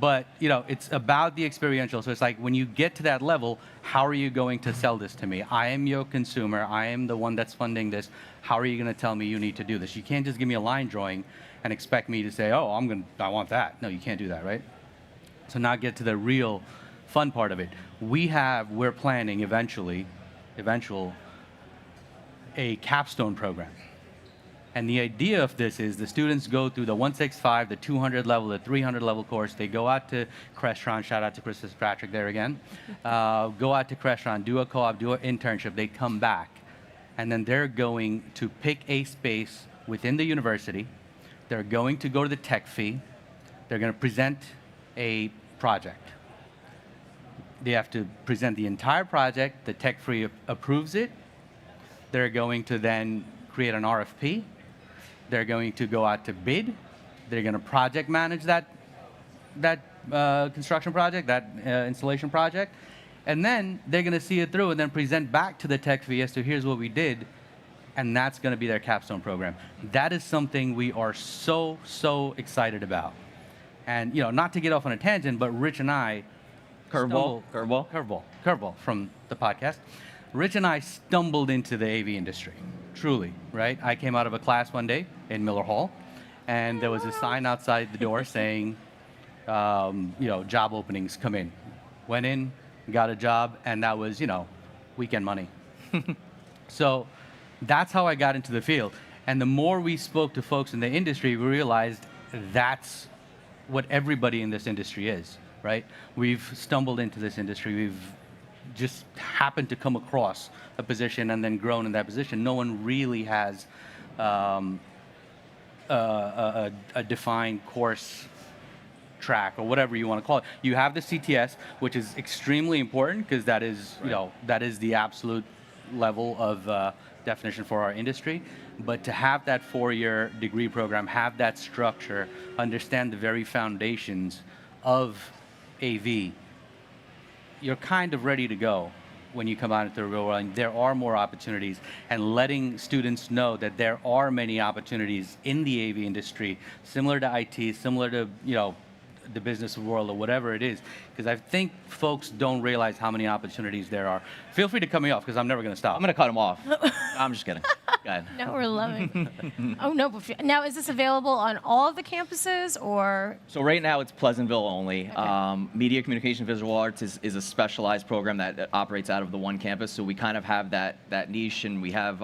But, it's about the experiential. So it's like when you get to that level, how are you going to sell this to me? I am your consumer. I am the one that's funding this. How are you going to tell me you need to do this? You can't just give me a line drawing and expect me to say, oh, I want that. No, you can't do that, right? So now get to the real fun part of it. We're planning a capstone program. And the idea of this is the students go through the 165, the 200 level, the 300 level course. They go out to Crestron, shout out to Chris Fitzpatrick there again. Go out to Crestron, do a co-op, do an internship. They come back. And then they're going to pick a space within the university. They're going to go to the tech fee. They're going to present a project. They have to present the entire project. The tech fee approves it. They're going to then create an RFP. They're going to go out to bid. They're going to project manage that construction project, that installation project. And then they're going to see it through and then present back to the tech fee as to here's what we did. And that's going to be their capstone program. That is something we are so, so excited about. And, not to get off on a tangent, but Rich and I Curveball from the podcast. Rich and I stumbled into the AV industry, truly, right? I came out of a class one day in Miller Hall, and there was a sign outside the door saying, job openings, come in. Went in, got a job, and that was, weekend money. So that's how I got into the field. And the more we spoke to folks in the industry, we realized that's what everybody in this industry is, right? We've stumbled into this industry. We've just happened to come across a position and then grown in that position. No one really has a defined course track or whatever you want to call it. You have the CTS, which is extremely important because that is, that is the absolute level of definition for our industry. But to have that 4-year degree program, have that structure, understand the very foundations of AV, you're kind of ready to go when you come out into the real world. And there are more opportunities, and letting students know that there are many opportunities in the AV industry, similar to IT, similar to, the business world or whatever it is, because I think folks don't realize how many opportunities there are. Feel free to cut me off because I'm never going to stop. I'm going to cut him off. I'm just kidding. Go ahead. No, we're loving. Oh no! Now, is this available on all of the campuses, or? So right now it's Pleasantville only. Okay. Media Communication Visual Arts is a specialized program that operates out of the one campus. So we kind of have that niche, and we have.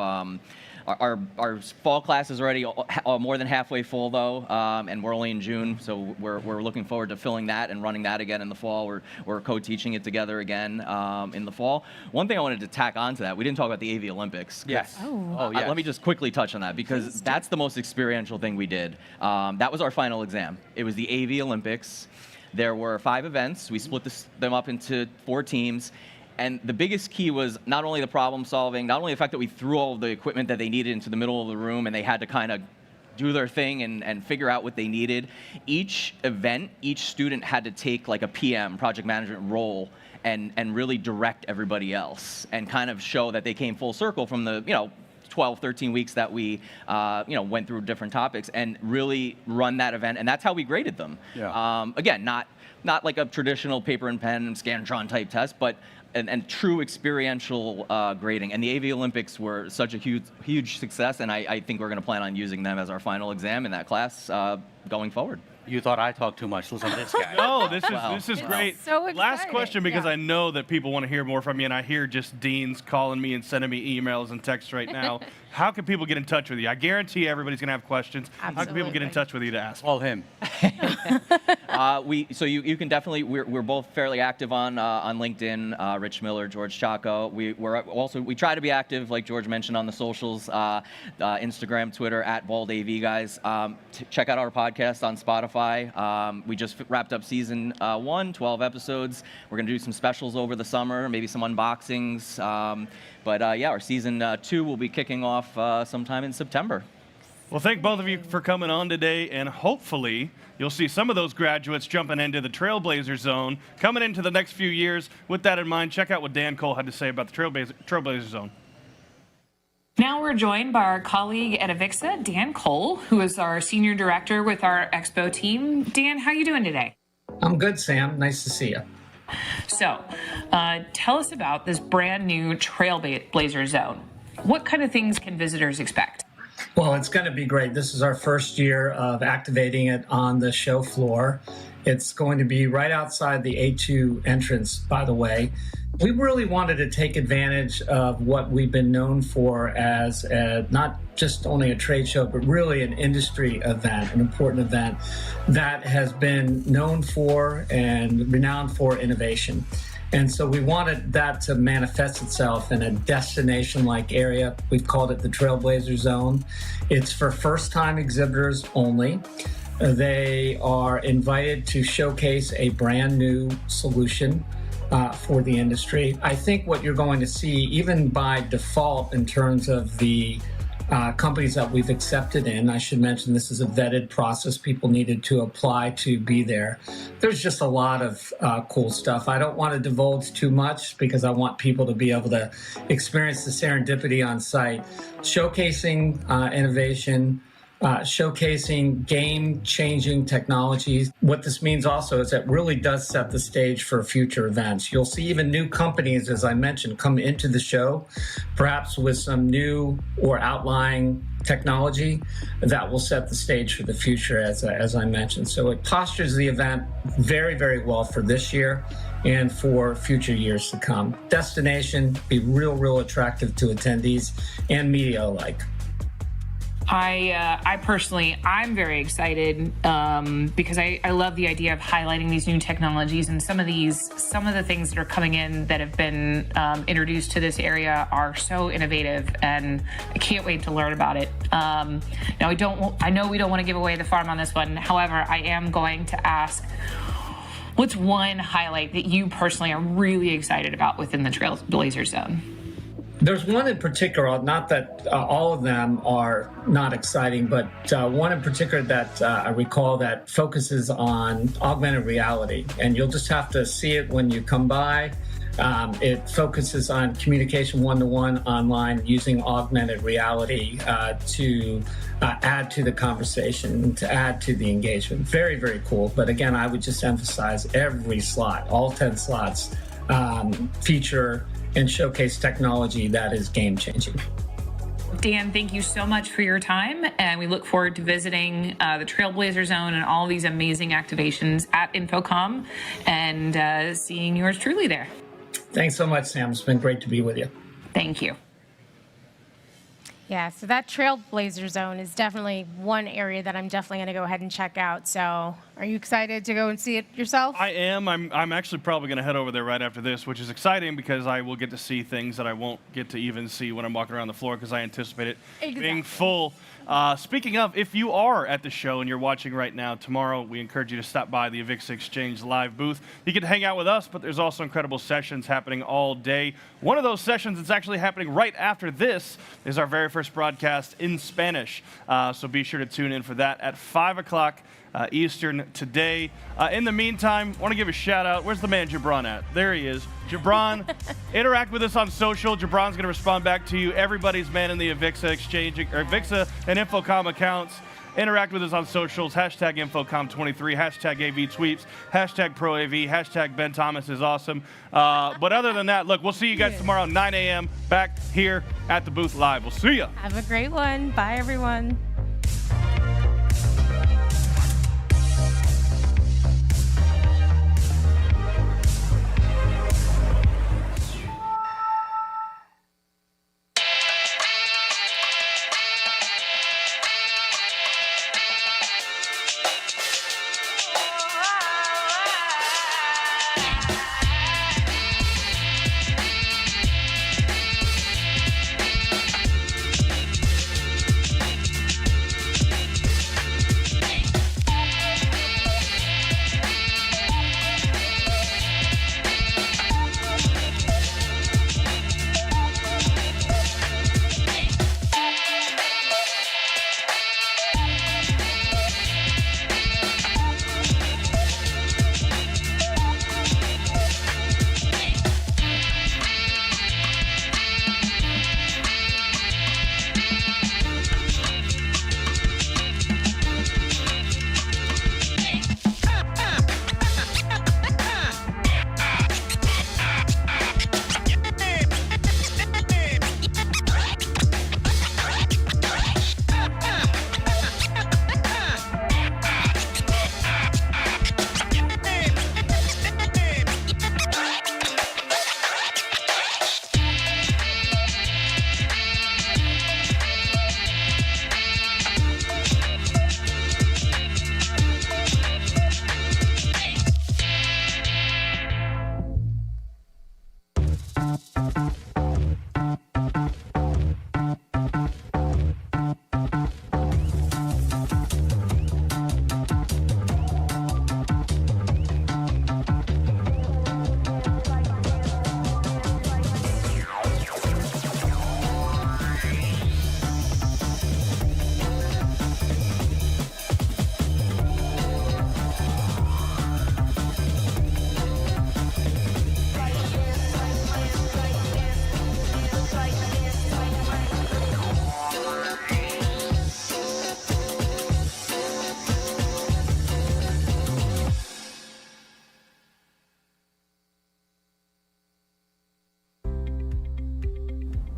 Our fall class is already more than halfway full, though, and we're only in June, so we're looking forward to filling that and running that again in the fall. We're co-teaching it together again in the fall. One thing I wanted to tack on to that, we didn't talk about the AV Olympics. Yes. Oh. Yes. Let me just quickly touch on that because that's the most experiential thing we did. That was our final exam. It was the AV Olympics. There were 5 events. We split them up into 4 teams. And the biggest key was not only the problem solving, not only the fact that we threw all of the equipment that they needed into the middle of the room and they had to kind of do their thing and figure out what they needed. Each event, each student had to take like a PM, project management role, and really direct everybody else and kind of show that they came full circle from the, 12, 13 weeks that we, went through different topics and really run that event. And that's how we graded them. Yeah. Again, not like a traditional paper and pen Scantron type test, but and true experiential grading. And the AV Olympics were such a huge success, and I think we're going to plan on using them as our final exam in that class going forward. You thought I talked too much. Listen to this guy. No, this is great. So Last exciting. question, because Yeah. I know that people want to hear more from you, and I hear just deans calling me and sending me emails and texts right now. How can people get in touch with you? I guarantee everybody's going to have questions. How can people get in touch with you to ask? Call him. You can definitely, we're both fairly active on LinkedIn, Rich Miller, George Chacko. We try to be active, like George mentioned, on the socials, Instagram, Twitter, @BaldAV guys. Check out our podcast on Spotify. We just wrapped up season 1, 12 episodes. We're going to do some specials over the summer, maybe some unboxings. Our season 2 will be kicking off sometime in September. Well, thank both of you for coming on today, and hopefully you'll see some of those graduates jumping into the Trailblazer Zone coming into the next few years. With that in mind, check out what Dan Cole had to say about the Trailblazer Zone. Now we're joined by our colleague at AVIXA, Dan Cole, who is our senior director with our Expo team. Dan, how are you doing today? I'm good, Sam. Nice to see you. So, tell us about this brand new Trailblazer Zone. What kind of things can visitors expect? Well, it's going to be great. This is our first year of activating it on the show floor. It's going to be right outside the A2 entrance, by the way. We really wanted to take advantage of what we've been known for as not just only a trade show, but really an industry event, an important event that has been known for and renowned for innovation. And so we wanted that to manifest itself in a destination-like area. We've called it the Trailblazer Zone. It's for first-time exhibitors only. They are invited to showcase a brand new solution for the industry. I think what you're going to see, even by default in terms of the companies that we've accepted in, I should mention this is a vetted process. People needed to apply to be there. There's just a lot of cool stuff. I don't want to divulge too much because I want people to be able to experience the serendipity on site, showcasing innovation, showcasing game-changing technologies. What this means also is it really does set the stage for future events. You'll see even new companies, as I mentioned, come into the show, perhaps with some new or outlying technology that will set the stage for the future, as I mentioned. So it postures the event very, very well for this year and for future years to come. Destination, be real attractive to attendees and media alike. I personally, I'm very excited because I love the idea of highlighting these new technologies, and some of the things that are coming in that have been introduced to this area are so innovative, and I can't wait to learn about it. Now, I know we don't want to give away the farm on this one. However, I am going to ask, what's one highlight that you personally are really excited about within the Trailblazer Zone? There's one in particular, not that all of them are not exciting, but one in particular that I recall that focuses on augmented reality. And you'll just have to see it when you come by. It focuses on communication one-to-one online using augmented reality to add to the conversation, to add to the engagement. Very, very cool. But again, I would just emphasize every slot, all 10 slots, feature and showcase technology that is game-changing. Dan, thank you so much for your time, and we look forward to visiting the Trailblazer Zone and all these amazing activations at InfoComm and seeing yours truly there. Thanks so much, Sam. It's been great to be with you. Thank you. Yeah, so that Trailblazer Zone is definitely one area that I'm definitely going to go ahead and check out. So are you excited to go and see it yourself? I am. I'm actually probably going to head over there right after this, which is exciting because I will get to see things that I won't get to even see when I'm walking around the floor because I anticipate it being full. Speaking of, if you are at the show and you're watching right now, tomorrow we encourage you to stop by the AVIXA Exchange live booth. You can hang out with us, but there's also incredible sessions happening all day. One of those sessions that's actually happening right after this is our very first first broadcast in Spanish. So be sure to tune in for that at 5 o'clock Eastern today. In the meantime, I want to give a shout out. Where's the man Jabron at? There he is. Jabron, interact with us on social. Jabron's going to respond back to you. Everybody's man in the AVIXA exchange, or AVIXA and InfoComm accounts. Interact with us on socials, hashtag InfoComm23, hashtag AVTweets, hashtag ProAV, hashtag Ben Thomas is awesome. But other than that, look, we'll see you guys tomorrow at 9 a.m. back here at the booth live. We'll see ya. Have a great one. Bye, everyone.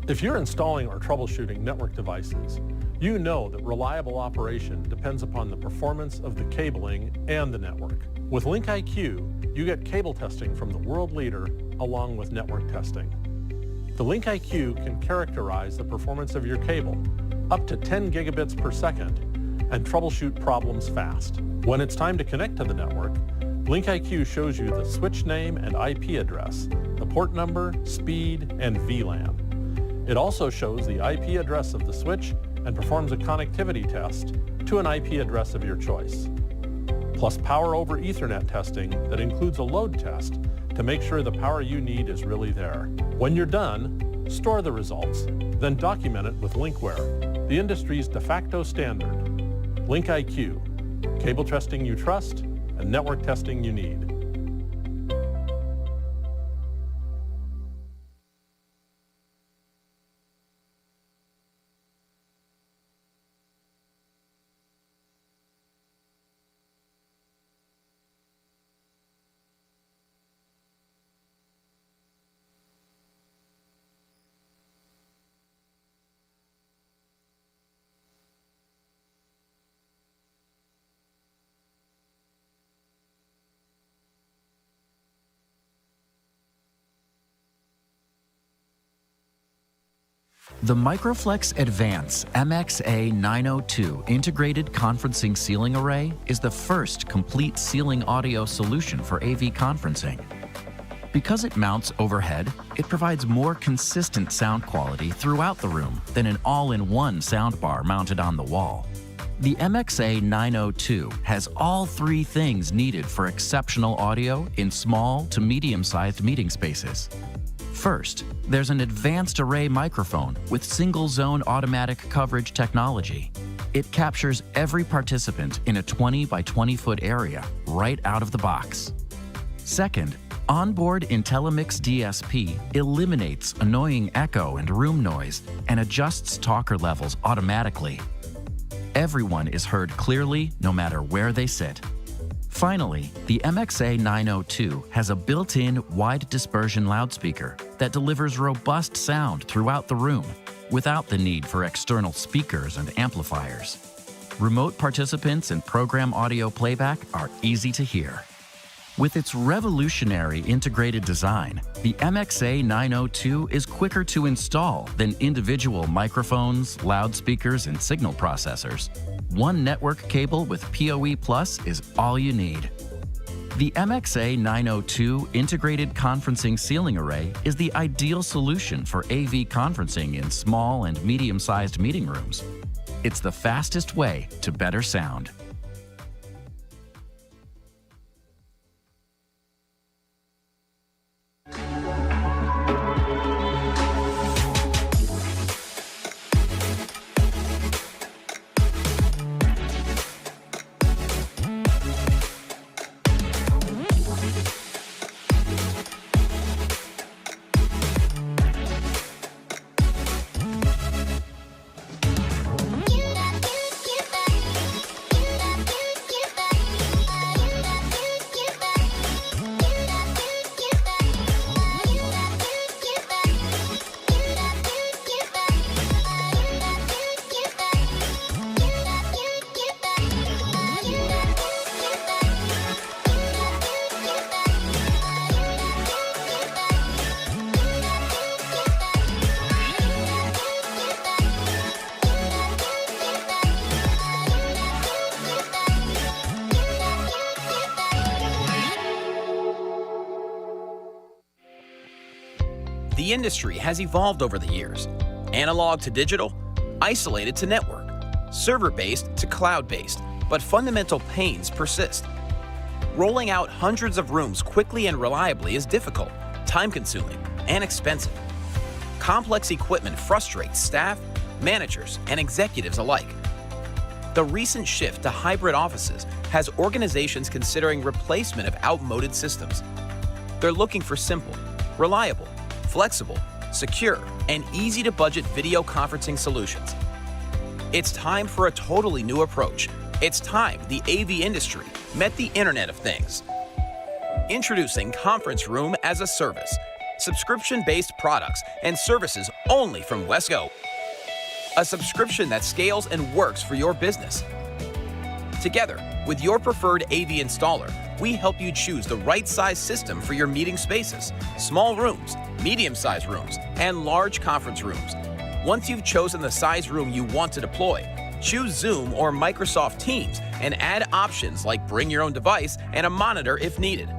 If you're installing or troubleshooting network devices, you know that reliable operation depends upon the performance of the cabling and the network. With LinkIQ, you get cable testing from the world leader along with network testing. The LinkIQ can characterize the performance of your cable up to 10 gigabits per second and troubleshoot problems fast. When it's time to connect to the network, LinkIQ shows you the switch name and IP address, the port number, speed, and VLAN. It also shows the IP address of the switch and performs a connectivity test to an IP address of your choice. Plus power over Ethernet testing that includes a load test to make sure the power you need is really there. When you're done, store the results, then document it with Linkware, the industry's de facto standard. LinkIQ, cable testing you trust and network testing you need. The Microflex Advance MXA902 integrated conferencing ceiling array is the first complete ceiling audio solution for AV conferencing. Because it mounts overhead, it provides more consistent sound quality throughout the room than an all-in-one soundbar mounted on the wall. The MXA902 has all three things needed for exceptional audio in small to medium-sized meeting spaces. First, there's an advanced array microphone with single-zone automatic coverage technology. It captures every participant in a 20 by 20 foot area right out of the box. Second, onboard IntelliMix DSP eliminates annoying echo and room noise and adjusts talker levels automatically. Everyone is heard clearly no matter where they sit. Finally, the MXA 902 has a built-in wide dispersion loudspeaker that delivers robust sound throughout the room without the need for external speakers and amplifiers. Remote participants and program audio playback are easy to hear. With its revolutionary integrated design, the MXA 902 is quicker to install than individual microphones, loudspeakers, and signal processors. One network cable with PoE Plus is all you need. The MXA 902 integrated conferencing ceiling array is the ideal solution for AV conferencing in small and medium-sized meeting rooms. It's the fastest way to better sound. The industry has evolved over the years. Analog to digital, isolated to network, server-based to cloud-based, but fundamental pains persist. Rolling out hundreds of rooms quickly and reliably is difficult, time-consuming, and expensive. Complex equipment frustrates staff, managers, and executives alike. The recent shift to hybrid offices has organizations considering replacement of outmoded systems. They're looking for simple, reliable, flexible, secure, and easy-to-budget video conferencing solutions. It's time for a totally new approach. It's time the AV industry met the Internet of Things. Introducing Conference Room as a Service, subscription-based products and services only from Wesco. A subscription that scales and works for your business. Together, with your preferred AV installer, we help you choose the right size system for your meeting spaces, small rooms, medium-sized rooms, and large conference rooms. Once you've chosen the size room you want to deploy, choose Zoom or Microsoft Teams and add options like bring your own device and a monitor if needed.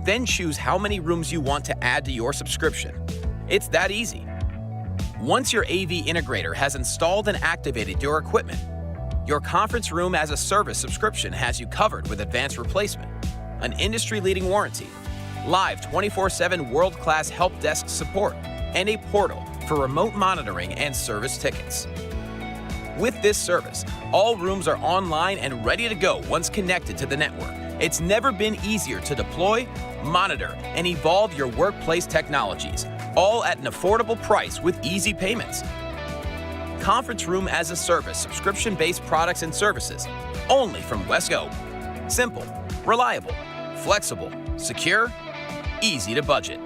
Then choose how many rooms you want to add to your subscription. It's that easy. Once your AV integrator has installed and activated your equipment, your Conference Room as a Service subscription has you covered with advanced replacement, an industry-leading warranty, live 24/7 world-class help desk support, and a portal for remote monitoring and service tickets. With this service, all rooms are online and ready to go once connected to the network. It's never been easier to deploy, monitor, and evolve your workplace technologies, all at an affordable price with easy payments. Conference Room as a Service subscription-based products and services, only from Wesco. Simple, reliable, flexible, secure, easy to budget.